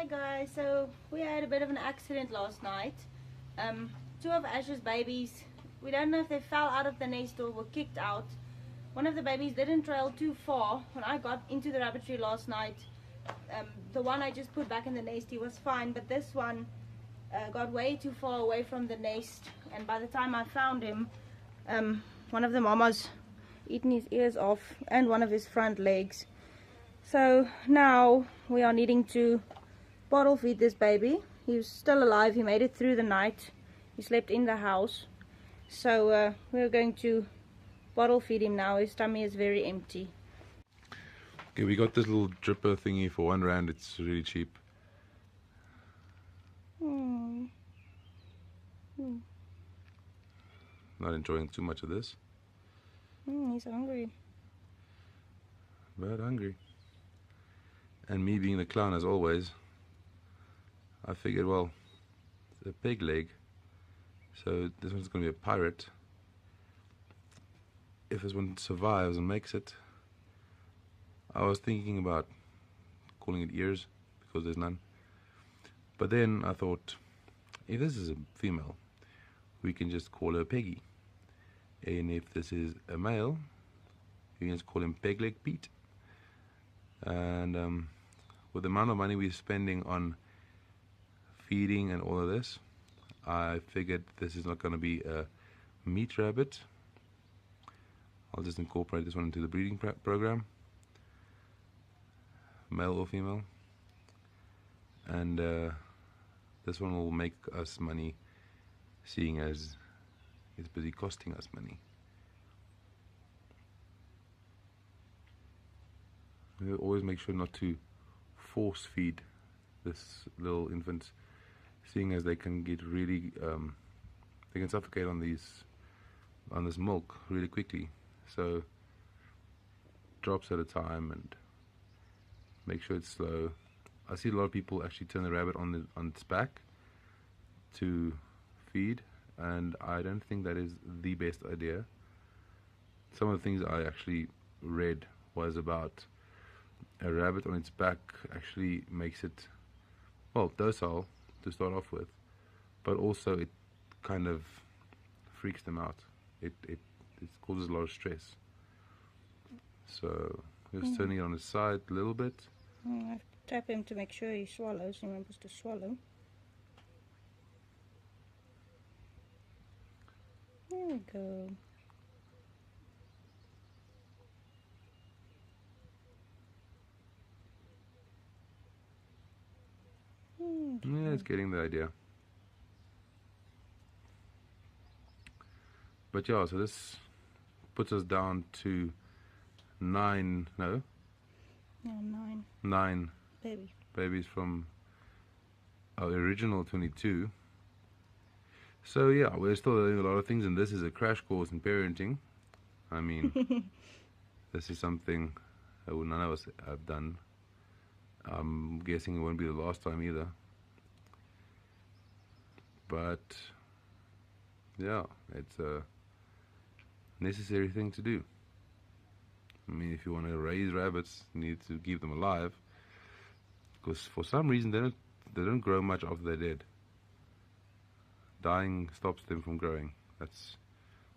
Hi guys, so we had a bit of an accident last night. Two of Ash's babies, we don't know if they fell out of the nest or were kicked out. One of the babies didn't trail too far. When I got into the rabbitry last night, the one I just put back in the nest, he was fine, but this one got way too far away from the nest, and by the time I found him, one of the mamas eaten his ears off and one of his front legs. So now we are needing to bottle feed this baby. He's still alive, he made it through the night, he slept in the house. So we're going to bottle feed him now. His tummy is very empty. Okay, we got this little dripper thingy for R1. It's really cheap. Not enjoying too much of this. He's hungry. But hungry. And me being the clown as always, I figured, well, it's a pig leg, so this one's going to be a pirate. If this one survives and makes it, I was thinking about calling it ears, because there's none. But then I thought, if this is a female, we can just call her Peggy. And if this is a male, we can just call him Peg Leg Pete. And with the amount of money we're spending on feeding and all of this, I figured this is not going to be a meat rabbit. I'll just incorporate this one into the breeding program, male or female, and this one will make us money, seeing as it's busy costing us money. We always make sure not to force feed this little infant, seeing as they can get really they can suffocate on this milk really quickly. So drops at a time and make sure it's slow. I see a lot of people actually turn the rabbit on its back to feed, and I don't think that is the best idea. Some of the things I actually read was about a rabbit on its back actually makes it, well, docile to start off with, but also it kind of freaks them out. It causes a lot of stress. So just turning it on its side a little bit. I have to tap him to make sure he swallows. He remembers to swallow. There we go. Yeah, it's getting the idea. But yeah, so this puts us down to nine babies from our original 22. So yeah, we're still learning a lot of things, and this is a crash course in parenting. I mean, this is something that none of us have done. I'm guessing it won't be the last time either. But yeah, it's a necessary thing to do. I mean, if you want to raise rabbits, you need to keep them alive, because for some reason they don't grow much after they're dead. Dying stops them from growing. That's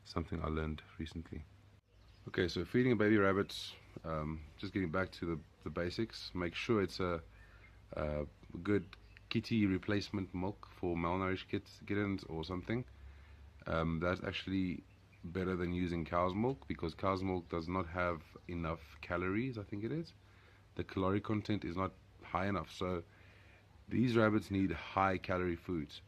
something I learned recently. Okay, so feeding a baby rabbit, just getting back to the basics. Make sure it's a good kitty replacement milk for malnourished kittens or something. That's actually better than using cow's milk, because cow's milk does not have enough calories, I think it is. The caloric content is not high enough, so these rabbits need high calorie foods.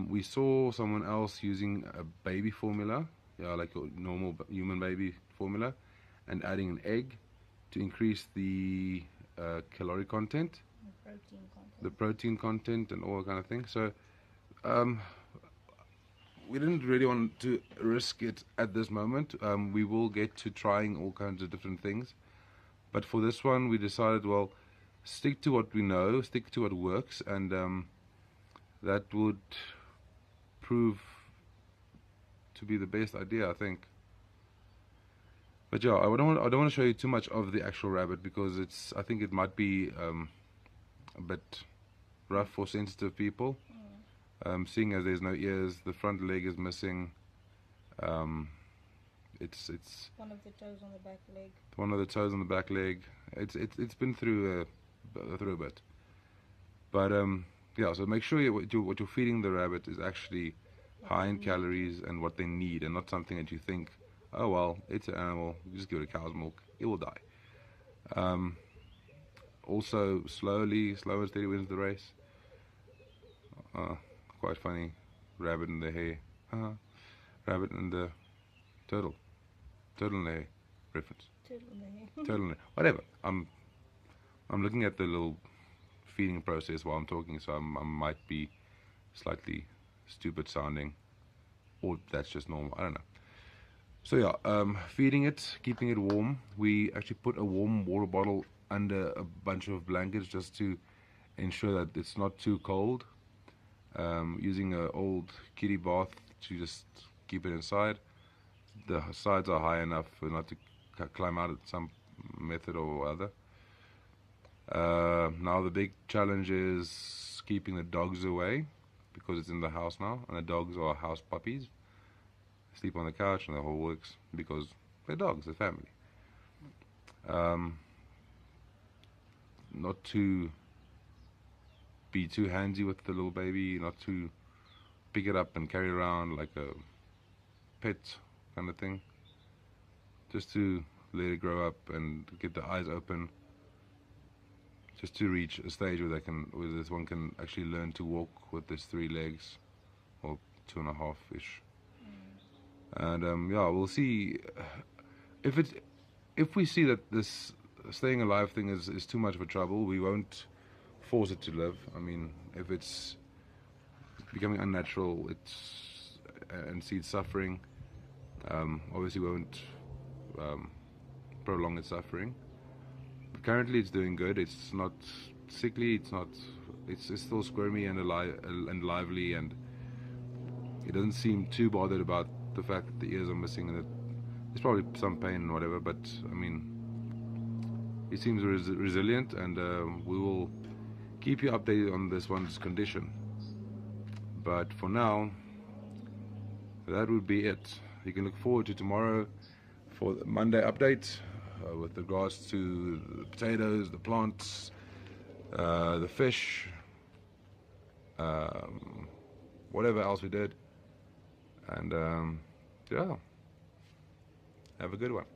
We saw someone else using a baby formula, like your normal human baby formula, and adding an egg to increase the caloric content, the protein content and all that kind of thing. So we didn't really want to risk it at this moment. We will get to trying all kinds of different things, but for this one we decided, well, stick to what we know, stick to what works, and that would prove to be the best idea, I think. But yeah, I don't want to show you too much of the actual rabbit, because I think it might be a bit rough for sensitive people. Seeing as there's no ears, the front leg is missing. It's one of the toes on the back leg. One of the toes on the back leg. It's been through a bit. But yeah, so make sure what you're feeding the rabbit is actually high in calories and what they need, and not something that you think, oh well, it's an animal, you just give it a cow's milk, it will die. Also, slow and steady wins the race. Quite funny, rabbit and the hare. Rabbit and the turtle. Turtle and the hare reference. Turtle and the hare. Turtle and the, whatever. I'm looking at the little feeding process while I'm talking, so I might be slightly stupid sounding, or that's just normal. I don't know. So yeah, feeding it, keeping it warm. We actually put a warm water bottle under a bunch of blankets just to ensure that it's not too cold. Using an old kitty bath to just keep it inside. The sides are high enough for not to climb out at some method or other. Now the big challenge is keeping the dogs away, because it's in the house now, and the dogs are house puppies. They sleep on the couch and the whole works, because they're dogs, they're family. Not to be too handsy with the little baby, not to pick it up and carry around like a pet kind of thing. Just to let it grow up and get the eyes open, just to reach a stage where this one can actually learn to walk with its 3 legs, or 2.5-ish. And yeah, we'll see if we see that this staying alive thing is too much of a trouble. We won't force it to live. I mean, if it's becoming unnatural, and see it suffering, obviously we won't prolong its suffering. But currently it's doing good. It's not sickly, it's still squirmy and alive and lively, and it doesn't seem too bothered about the fact that the ears are missing, and that there's probably some pain and whatever, but I mean, it seems resilient, and we will keep you updated on this one's condition. But for now, that would be it. You can look forward to tomorrow for the Monday update with regards to the potatoes, the plants, the fish, whatever else we did. And yeah, have a good one.